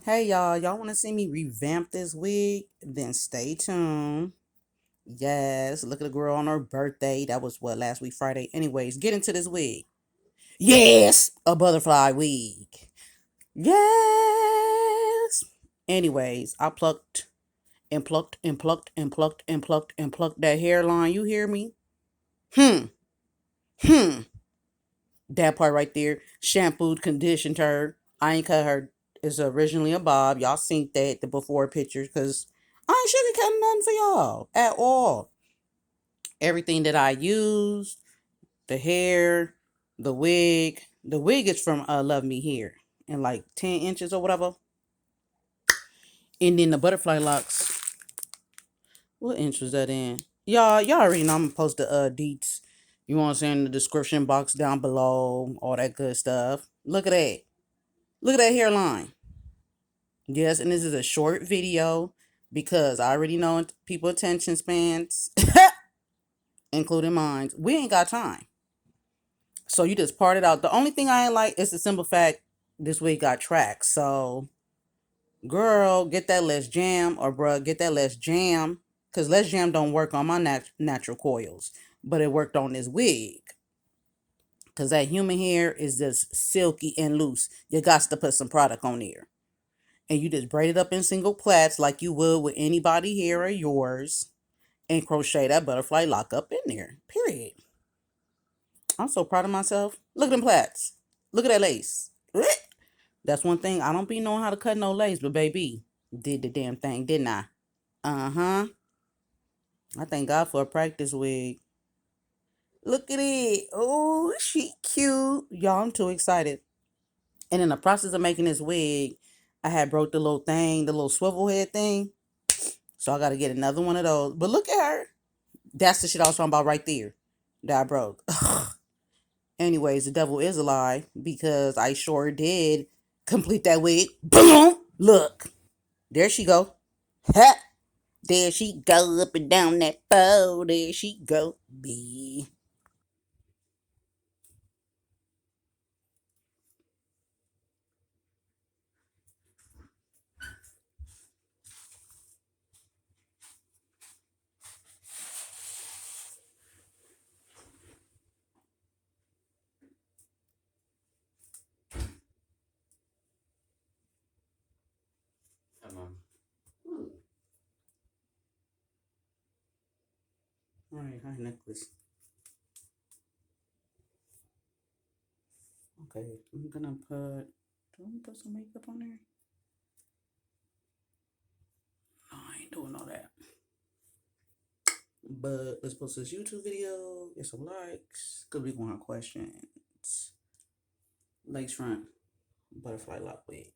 Hey y'all want to see me revamp this wig? Then stay tuned. Yes, look at the girl on her birthday. That was what, last week, Friday. Anyways, get into this wig. Yes, a butterfly wig. Yes. Anyways, I plucked and plucked and plucked and plucked and plucked and plucked that hairline. You hear me? Hmm. Hmm. That part right there. Shampooed, conditioned her. I ain't cut her. It's originally a bob. Y'all seen that the before pictures because I ain't sugarcoating nothing for y'all at all. Everything that I used, the hair, the wig. The wig is from Love Me Here in like 10 inches or whatever. And then the butterfly locks. What inch was that in? Y'all already know I'm gonna post the deets. You want to say in the description box down below, all that good stuff. Look at that. Look at that hairline. Yes, and this is a short video because I already know people attention spans, including mine. We ain't got time. So you just part it out. The only thing I ain't like is the simple fact this week got tracks. So girl, get that less jam, or bruh, get that less jam. Cause less jam don't work on my natural coils. But it worked on this wig. Cause that human hair is just silky and loose. You got to put some product on there. And you just braid it up in single plaits like you would with anybody here or yours, and crochet that butterfly lock up in there. Period. I'm so proud of myself. Look at them plaits. Look at that lace. That's one thing. I don't be knowing how to cut no lace, but baby, did the damn thing, didn't I? Uh-huh. I thank God for a practice wig. Look at it. Oh, she cute. Y'all, I'm too excited. And in the process of making this wig, I had broke the little thing, the little swivel head thing. So I got to get another one of those. But look at her. That's the shit I was talking about right there that I broke. Anyways, the devil is a lie because I sure did complete that wig. Boom! Look. There she go. Ha! There she go up and down that pole. There she go. B. Come on. Alright, hi necklace. Okay, I'm gonna put. Do I put some makeup on there? No, I ain't doing all that. But let's post this YouTube video, get some likes, because we gonna have questions. Lace front, butterfly lock wig.